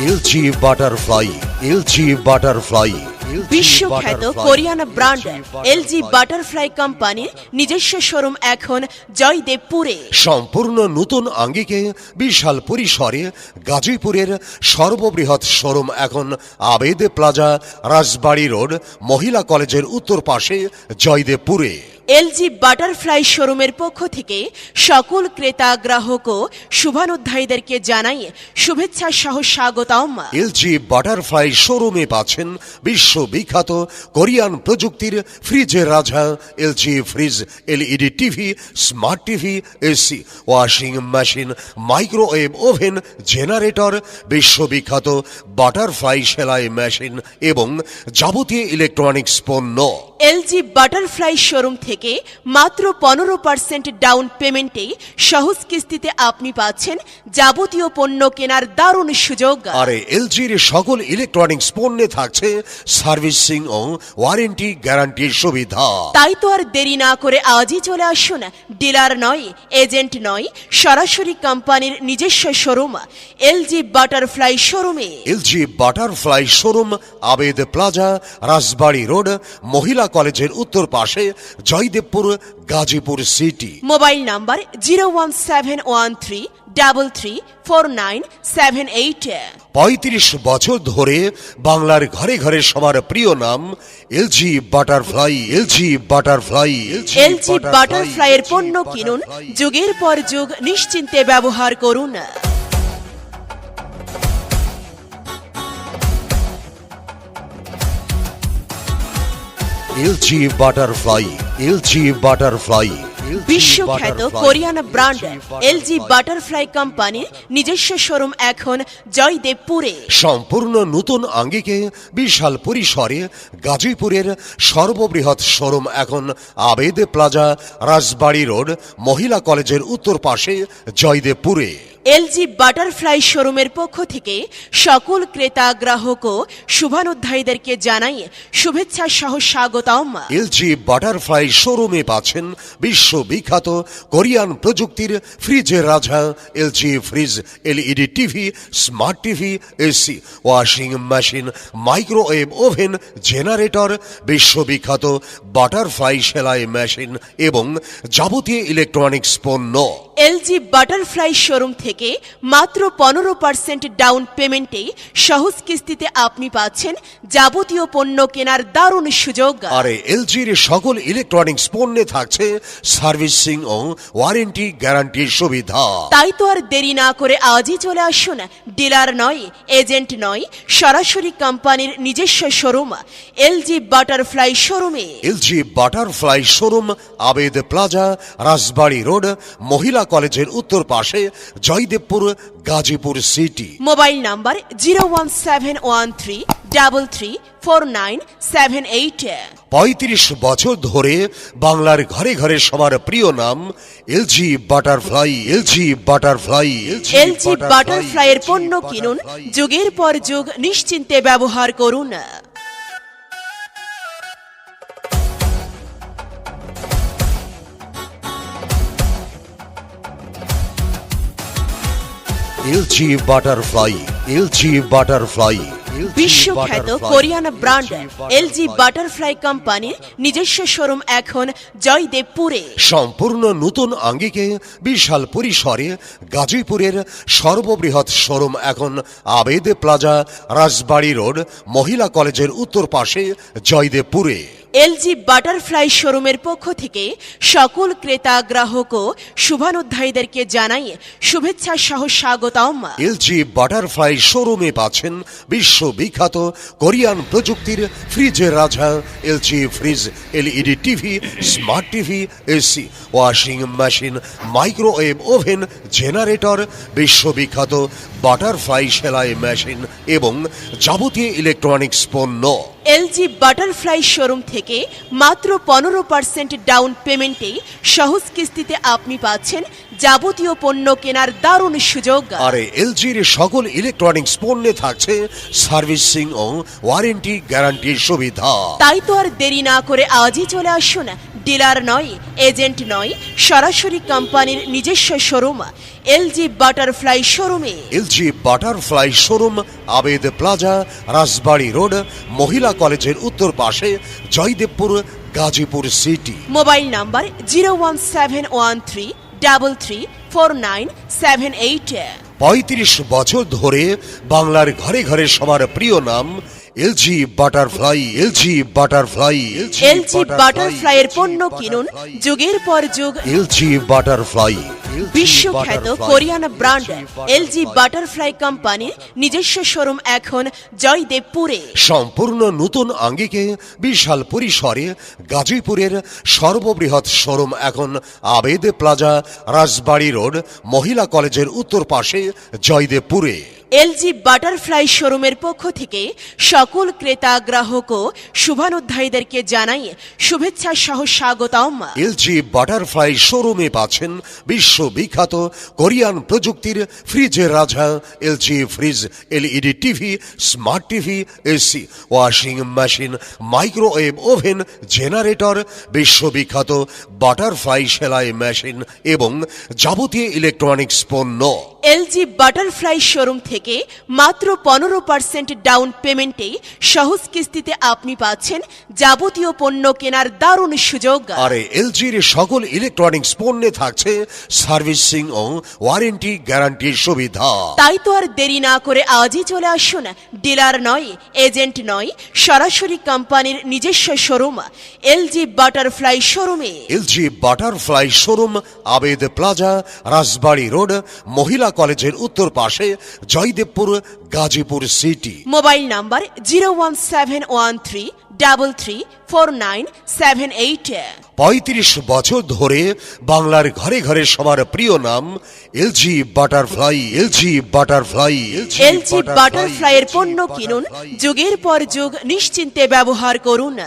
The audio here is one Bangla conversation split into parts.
LG butterfly, LG butterfly. বিশ্বখ্যাত কোরিয়ান ব্র্যান্ড এলজি বাটারফ্লাই কোম্পানির নিজস্ব শোরুম এখন জয়দেবপুরে। সম্পূর্ণ নতুন আঙ্গিকে বিশাল পরিসরে গাজীপুরের সর্ববৃহৎ শোরুম এখন আবেদ প্লাজা, রাজবাড়ী রোড, মহিলা কলেজের উত্তর পাশে জয়দেবপুরে। এলজি বাটারফ্লাই শোরুমের পক্ষ থেকে সকল ক্রেতা গ্রাহক ও শুভানুধ্যায়ীদেরকে জানাই শুভেচ্ছা সহ স্বাগতম। এলজি বাটারফ্লাই শোরুমে পাচ্ছেন বিশ্ববিখ্যাত কোরিয়ান প্রযুক্তির ফ্রিজের রাজা LG fridge, LED TV, smart TV, AC, washing machine, microwave oven, generator, বিশ্ববিখ্যাত বাটারফ্লাই সেলাই মেশিন এবং যাবতীয় ইলেকট্রনিক্স পণ্য। এলজি বাটারফ্লাই শোরুম থেকে মাত্র 15% ডাউন পেমেন্টে সহজ কিস্তিতে আপনি পাচ্ছেন যাবতীয় পণ্য কেনার দারুণ সুযোগ। আর এলজির সকল ইলেকট্রনিক্স পণ্যে থাকছে সার্ভিসিং ও ওয়ারেন্টি গ্যারান্টির সুবিধা। তাই তো আর দেরি না করে আজই চলে আসুন, ডিলার নয়, এজেন্ট নয়, সরাসরি কোম্পানির নিজস্ব শোরুম এলজি বাটারফ্লাই শোরুমে। এলজি বাটারফ্লাই শোরুম আবেদ প্লাজা, রাজবাড়ী রোড, মহিলা কলেজের উত্তর পাশে Joydebpur, Gazipur city. Mobile number 01713334978। 35 বছর ধরে বাংলার ঘরে ঘরে সবার প্রিয় নাম LG butterfly, LG butterfly. LG বাটারফ্লাইয়ের পণ্য কিনুন, যুগের পর যুগ নিশ্চিন্তে ব্যবহার করুন। LG butterfly, LG butterfly. বিশ্বখ্যাত কোরিয়ান ব্র্যান্ড এলজি বাটারফ্লাই কোম্পানির নিজস্ব শোরুম এখন জয়দেবপুরে। সম্পূর্ণ নতুন আঙ্গিকে বিশাল পরিসরে গাজীপুরের সর্ববৃহৎ শোরুম এখন আবেদ প্লাজা, রাজবাড়ী রোড, মহিলা কলেজের উত্তর পাশে জয়দেবপুরে। এলজি বাটারফ্লাই শোরুমের পক্ষ থেকে সকল ক্রেতা গ্রাহক ও শুভানুধ্যায়ীদেরকে জানাই শুভেচ্ছা সহ স্বাগতম। এলজি বাটারফ্লাই শোরুমে পাচ্ছেন বিশ্ববিখ্যাত কোরিয়ান প্রযুক্তির ফ্রিজের রাজা LG fridge, LED TV, smart TV, AC, washing machine, microwave oven, generator, বিশ্ববিখ্যাত বাটারফ্লাই সেলাই মেশিন এবং যাবতীয় ইলেকট্রনিক্স পণ্য। এলজি বাটারফ্লাই শোরুম থেকে মাত্র 15% ডাউন পেমেন্টে সহজ কিস্তিতে আপনি পাচ্ছেন যাবতীয় পণ্য কেনার দারুণ সুযোগ। আর এলজির সকল ইলেকট্রনিক্স পণ্যে থাকছে সার্ভিসিং ও ওয়ারেন্টি গ্যারান্টির সুবিধা। তাই তো আর দেরি না করে আজই চলে আসুন, ডিলার নয়, এজেন্ট নয়, সরাসরি কোম্পানির নিজস্ব শোরুম এলজি বাটারফ্লাই শোরুমে। এলজি বাটারফ্লাই শোরুম আবেদ প্লাজা, রাজবাড়ী রোড, মহিলা কলেজের উত্তর পাশে Joydebpur, Gazipur city. Mobile number 01713334978। 35 বছর ধরে বাংলার ঘরে ঘরে সবার প্রিয় নাম LG butterfly, LG butterfly. LG বাটারফ্লাইয়ের পণ্য কিনুন, যুগের পর যুগ নিশ্চিন্তে ব্যবহার করুন। LG butterfly, LG butterfly. বিশ্বখ্যাত কোরিয়ান ব্র্যান্ড এলজি বাটারফ্লাই কোম্পানির নিজস্ব শোরুম এখন জয়দেবপুরে। সম্পূর্ণ নতুন আঙ্গিকে বিশাল পরিসরে গাজীপুরের সর্ববৃহৎ শোরুম এখন আবেদ প্লাজা, রাজবাড়ী রোড, মহিলা কলেজের উত্তর পাশে জয়দেবপুরে। এলজি বাটারফ্লাই শোরুমের পক্ষ থেকে সকল ক্রেতা গ্রাহক ও শুভানুধ্যায়ীদেরকে জানাই শুভেচ্ছা সহ স্বাগতম। এলজি বাটারফ্লাই শোরুমে পাচ্ছেন বিশ্ববিখ্যাত কোরিয়ান প্রযুক্তির ফ্রিজের রাজা LG fridge, LED TV, smart TV, AC, washing machine, microwave oven, generator, বিশ্ববিখ্যাত বাটারফ্লাই সেলাই মেশিন এবং যাবতীয় ইলেকট্রনিক্স পণ্য। এলজি বাটারফ্লাই শোরুম থেকে মাত্র 15% ডাউন পেমেন্টে সহজ কিস্তিতে আপনি পাচ্ছেন যাবতীয় পণ্য কেনার দারুণ সুযোগ। আর এলজির সকল ইলেকট্রনিক্স পণ্যে থাকছে সার্ভিসিং ও ওয়ারেন্টি গ্যারান্টির সুবিধা। তাই তো আর দেরি না করে আজই চলে আসুন, ডিলার নয়, এজেন্ট নয়, সরাসরি কোম্পানির নিজস্ব শোরুম এলজি বাটারফ্লাই শোরুমে। এলজি বাটারফ্লাই শোরুম, আবেদ প্লাজা, রাজবাড়ী রোড, মহিলা কলেজের উত্তর পাশে, Joydebpur, Gazipur city. Mobile number 01713349788। 35 বছর ধরে বাংলার ঘরে ঘরে সবার প্রিয় নাম LG butterfly. LG butterfly. LG বাটারফ্লাইয়ের পণ্য কিনুন, যুগের পর যুগ এলজি বাটারফ্লাই। বিশ্বখ্যাত কোরিয়ান ব্র্যান্ড এলজি বাটারফ্লাই কোম্পানির নিজস্ব শোরুম এখন জয়দেবপুরে। সম্পূর্ণ নতুন আঙ্গিকে বিশাল পরিসরে গাজীপুরের সর্ববৃহৎ শোরুম এখন আবেদ প্লাজা, রাজবাড়ী রোড, মহিলা কলেজের উত্তর পাশে, জয়দেবপুরে। এলজি বাটারফ্লাই শোরুমের পক্ষ থেকে সকল ক্রেতা গ্রাহক ও শুভানুধ্যায়ীদেরকে জানাই শুভেচ্ছা সহ স্বাগতম। এলজি বাটারফ্লাই শোরুমে পাচ্ছেন বিশ্ববিখ্যাত কোরিয়ান প্রযুক্তির ফ্রিজের রাজা LG fridge, LED TV, smart TV, AC, washing machine, microwave oven, generator, বিশ্ববিখ্যাত বাটারফ্লাই সেলাই মেশিন এবং যাবতীয় ইলেকট্রনিক্স পণ্য। এলজি বাটারফ্লাই শোরুম থেকে মাত্র 15% ডাউন পেমেন্টে সহজ কিস্তিতে আপনি পাচ্ছেন যাবতীয় পণ্য কেনার দারুণ সুযোগ। আর এলজির সকল ইলেকট্রনিক্স পণ্যে থাকছে সার্ভিসিং ও ওয়ারেন্টি গ্যারান্টির সুবিধা। তাই তো আর দেরি না করে আজই চলে আসুন, ডিলার নয়, এজেন্ট নয়, সরাসরি কোম্পানির নিজস্ব শোরুম এলজি বাটারফ্লাই শোরুমে। এলজি বাটারফ্লাই শোরুম, আবেদ প্লাজা, রাজবাড়ী রোড, মহিলা কলেজের উত্তর পাশে, Joydebpur, Gazipur city. Mobile number 01713349788। 35 বছর ধরে বাংলার ঘরে ঘরে সবার প্রিয় নাম LG butterfly. LG butterfly. LG বাটারফ্লাইয়ের পণ্য কিনুন, যুগের পর যুগ নিশ্চিন্তে ব্যবহার করুন।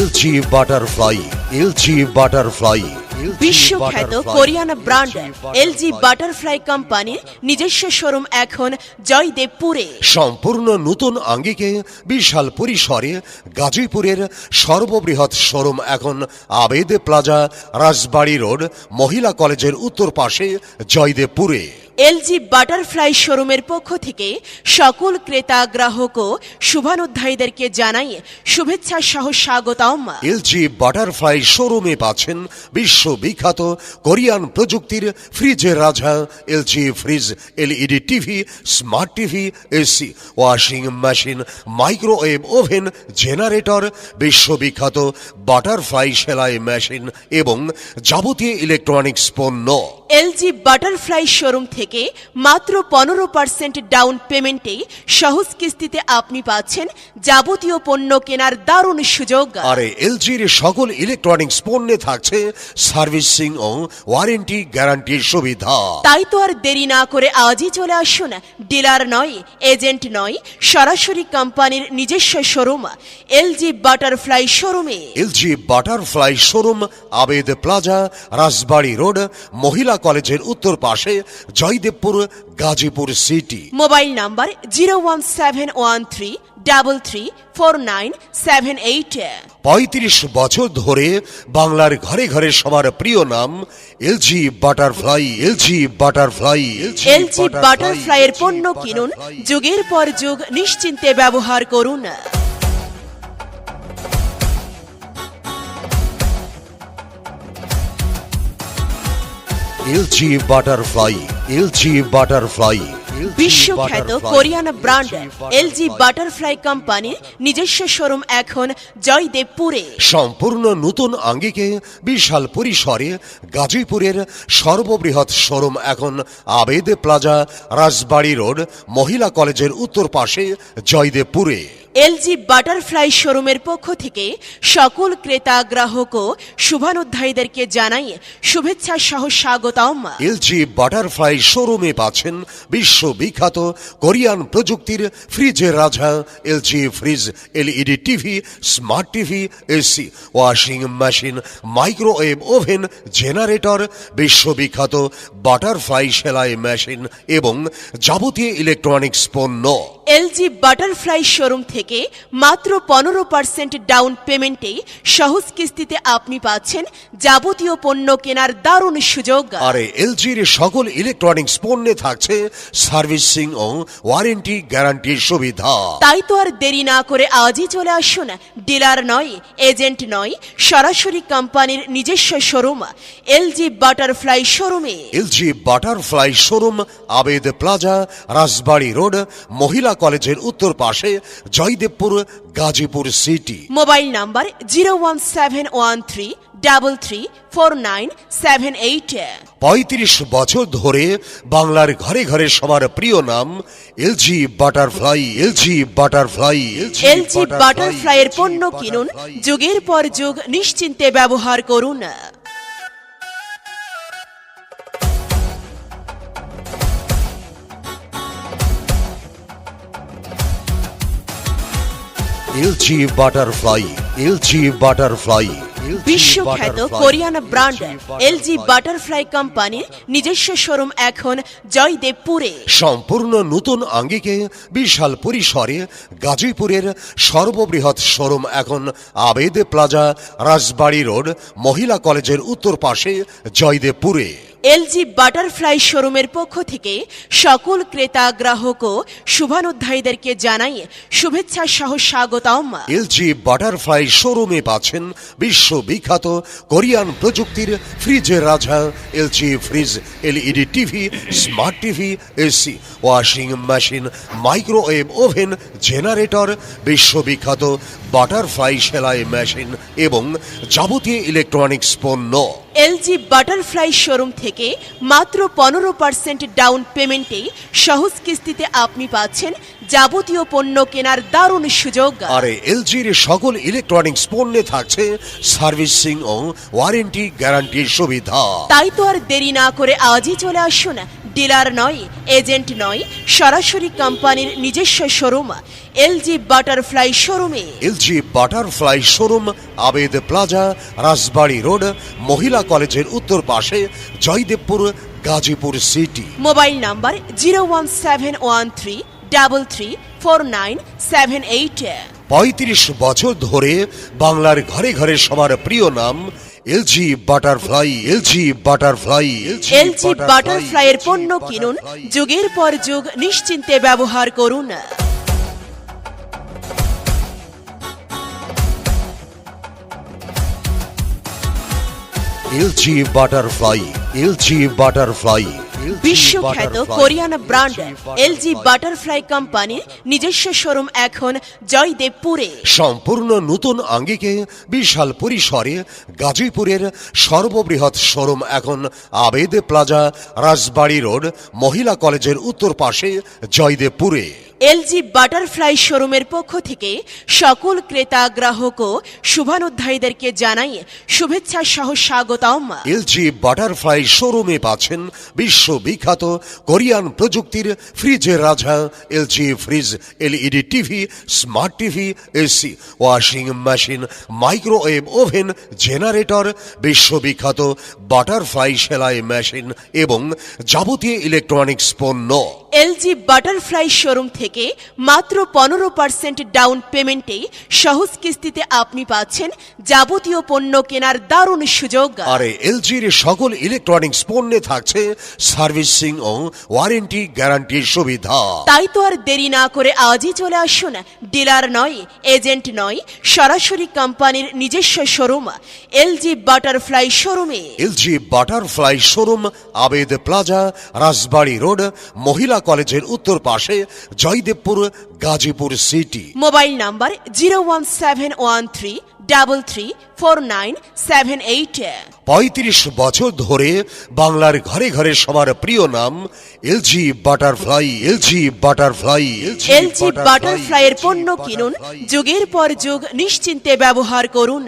LG butterfly. LG butterfly. বিশ্বখ্যাত কোরিয়ান ব্র্যান্ড এলজি বাটারফ্লাই কোম্পানির নিজস্ব শোরুম এখন জয়দেবপুরে। সম্পূর্ণ নতুন আঙ্গিকে বিশাল পরিসরে গাজীপুরের সর্ববৃহৎ শোরুম এখন আবেদ প্লাজা, রাজবাড়ী রোড, মহিলা কলেজের উত্তর পাশে, জয়দেবপুরে। এলজি বাটারফ্লাই শোরুমের পক্ষ থেকে সকল ক্রেতা গ্রাহক ও শুভানুধ্যায়ীদেরকে জানাই শুভেচ্ছা সহ স্বাগতম। এলজি বাটারফ্লাই শোরুমে পাচ্ছেন বিশ্ববিখ্যাত কোরিয়ান প্রযুক্তির ফ্রিজের রাজা LG fridge, LED TV, smart TV, AC, washing machine, microwave oven, generator, বিশ্ববিখ্যাত বাটারফ্লাই সেলাই মেশিন এবং যাবতীয় ইলেকট্রনিক্স পণ্য। এলজি বাটারফ্লাই শোরুম থেকে মাত্র 15% ডাউন পেমেন্টে সহজ কিস্তিতে আপনি পাচ্ছেন যাবতীয় পণ্য কেনার দারুণ সুযোগ। আর এলজির সকল ইলেকট্রনিক্স পণ্যে থাকছে সার্ভিসিং ও ওয়ারেন্টি গ্যারান্টির সুবিধা। তাই তো আর দেরি না করে আজই চলে আসুন, ডিলার নয়, এজেন্ট নয়, সরাসরি কোম্পানির নিজস্ব শোরুম এলজি বাটারফ্লাই শোরুমে। এলজি বাটারফ্লাই শোরুম, আবেদ প্লাজা, রাজবাড়ী রোড, মহিলা কলেজের উত্তর পাশে, Joydebpur, Gazipur city. Mobile number 01713349788। 35 বছর ধরে বাংলার ঘরে ঘরে সবার প্রিয় নাম LG butterfly. LG butterfly. LG বাটারফ্লাইয়ের পণ্য কিনুন, যুগের পর যুগ নিশ্চিন্তে ব্যবহার করুন। LG butterfly. LG butterfly. বিশ্বখ্যাত কোরিয়ান ব্র্যান্ড এলজি বাটারফ্লাই কোম্পানির নিজস্ব শোরুম এখন জয়দেবপুরে। সম্পূর্ণ নতুন আঙ্গিকে বিশাল পরিসরে গাজীপুরের সর্ববৃহৎ শোরুম এখন আবেদ প্লাজা, রাজবাড়ী রোড, মহিলা কলেজের উত্তর পাশে, জয়দেবপুরে। এলজি বাটারফ্লাই শোরুমের পক্ষ থেকে সকল ক্রেতা গ্রাহক ও শুভানুধ্যায়ীদেরকে জানাই শুভেচ্ছা সহ স্বাগতম। এলজি বাটারফ্লাই শোরুমে পাচ্ছেন বিশ্ববিখ্যাত কোরিয়ান প্রযুক্তির ফ্রিজের রাজা LG fridge, LED TV, smart TV, AC, washing machine, microwave oven, generator, বিশ্ববিখ্যাত বাটারফ্লাই সেলাই মেশিন এবং যাবতীয় ইলেকট্রনিক্স পণ্য। এলজি বাটারফ্লাই শোরুম থেকে মাত্র 15% ডাউন পেমেন্টে সহজ কিস্তিতে আপনি পাচ্ছেন যাবতীয় পণ্য কেনার দারুণ সুযোগ। আর এলজির সকল ইলেকট্রনিক্স পণ্যে থাকছে সার্ভিসিং ও ওয়ারেন্টি গ্যারান্টির সুবিধা। তাই তো আর দেরি না করে আজই চলে আসুন, ডিলার নয়, এজেন্ট নয়, সরাসরি কোম্পানির নিজস্ব শোরুম এলজি বাটারফ্লাই শোরুমে। এলজি বাটারফ্লাই শোরুম আবেদ প্লাজা, রাজবাড়ী রোড, মহিলা কলেজের উত্তর পাশে, Joydebpur, Gazipur city. Mobile number 01713334978। 35 বছর ধরে বাংলার ঘরে ঘরে সবার প্রিয় নাম LG butterfly. LG butterfly. LG বাটারফ্লাইয়ের পণ্য কিনুন, যুগের পর যুগ নিশ্চিন্তে ব্যবহার করুন। LG butterfly. LG butterfly. বিশ্বখ্যাত কোরিয়ান ব্র্যান্ড এলজি বাটারফ্লাই কোম্পানির নিজস্ব শোরুম এখন জয়দেবপুরে। সম্পূর্ণ নতুন আঙ্গিকে বিশাল পরিসরে গাজীপুরের সর্ববৃহৎ শোরুম এখন আবেদ প্লাজা, রাজবাড়ী রোড, মহিলা কলেজের উত্তর পাশে, জয়দেবপুরে। এলজি বাটারফ্লাই শোরুমের পক্ষ থেকে সকল ক্রেতা গ্রাহক ও শুভানুধ্যায়ীদেরকে জানাই শুভেচ্ছা সহ স্বাগতম। এলজি বাটারফ্লাই শোরুমে পাচ্ছেন বিশ্ববিখ্যাত কোরিয়ান প্রযুক্তির ফ্রিজের রাজা LG fridge, LED TV, smart TV, AC, washing machine, microwave oven, generator, বিশ্ববিখ্যাত বাটারফ্লাই সেলাই মেশিন এবং যাবতীয় ইলেকট্রনিক্স পণ্য। এলজি বাটারফ্লাই শোরুম থেকে মাত্র 15% ডাউন পেমেন্টে সহজ কিস্তিতে আপনি পাচ্ছেন যাবতীয় পণ্য কেনার দারুণ সুযোগ। আর এলজির সকল ইলেকট্রনিক্স পণ্যে থাকছে সার্ভিসিং ও ওয়ারেন্টি গ্যারান্টির সুবিধা। তাই তো আর দেরি না করে আজই চলে আসুন, ডিলার নয়, এজেন্ট নয়, সরাসরি কোম্পানির নিজস্ব শোরুম এলজি বাটারফ্লাই শোরুমে। এলজি বাটারফ্লাই শোরুম আবেদ প্লাজা, রাজবাড়ী রোড, মহিলা কলেজের উত্তর পাশে, Joydebpur, Gazipur city. Mobile number 01713334978। 35 বছর ধরে বাংলার ঘরে ঘরে সবার প্রিয় নাম LG butterfly. LG butterfly. LG বাটারফ্লাইয়ের পণ্য কিনুন, যুগের পর যুগ নিশ্চিন্তে ব্যবহার করুন। LG butterfly. LG butterfly. বিশ্বখ্যাত কোরিয়ান ব্র্যান্ড এলজি বাটারফ্লাই কোম্পানির নিজস্ব শোরুম এখন জয়দেবপুরে। সম্পূর্ণ নতুন আঙ্গিকে বিশাল পরিসরে গাজীপুরের সর্ববৃহৎ শোরুম এখন আবেদ প্লাজা, রাজবাড়ী রোড, মহিলা কলেজের উত্তর পাশে, জয়দেবপুরে। এলজি বাটারফ্লাই শোরুমের পক্ষ থেকে সকল ক্রেতা গ্রাহক ও শুভানুধ্যায়ীদেরকে জানাই শুভেচ্ছা সহ স্বাগতম। এলজি বাটারফ্লাই শোরুমে পাচ্ছেন বিশ্ববিখ্যাত কোরিয়ান প্রযুক্তির ফ্রিজের রাজা LG fridge, LED TV, smart TV, AC, washing machine, microwave oven, generator, বিশ্ববিখ্যাত বাটারফ্লাই সেলাই মেশিন এবং যাবতীয় ইলেকট্রনিক্স পণ্য। এলজি বাটারফ্লাই শোরুম থেকে মাত্র 15% ডাউন পেমেন্টে সহজ কিস্তিতে আপনি পাচ্ছেন যাবতীয় পণ্য কেনার দারুণ সুযোগ। আর এলজির সকল ইলেকট্রনিক্স পণ্যে থাকছে সার্ভিসিং ও ওয়ারেন্টি গ্যারান্টির সুবিধা। তাই তো আর দেরি না করে আজই চলে আসুন, ডিলার নয়, এজেন্ট নয়, সরাসরি কোম্পানির নিজস্ব শোরুম এলজি বাটারফ্লাই শোরুমে। এলজি বাটারফ্লাই শোরুম আবেদ প্লাজা, রাজবাড়ী রোড, মহিলা কলেজের উত্তর পাশে, Joydebpur, Gazipur city. Mobile number 01713334978। 35 বছর ধরে বাংলার ঘরে ঘরে সবার প্রিয় নাম LG butterfly. LG butterfly. LG বাটারফ্লাইয়ের পণ্য কিনুন, যুগের পর যুগ নিশ্চিন্তে ব্যবহার করুন।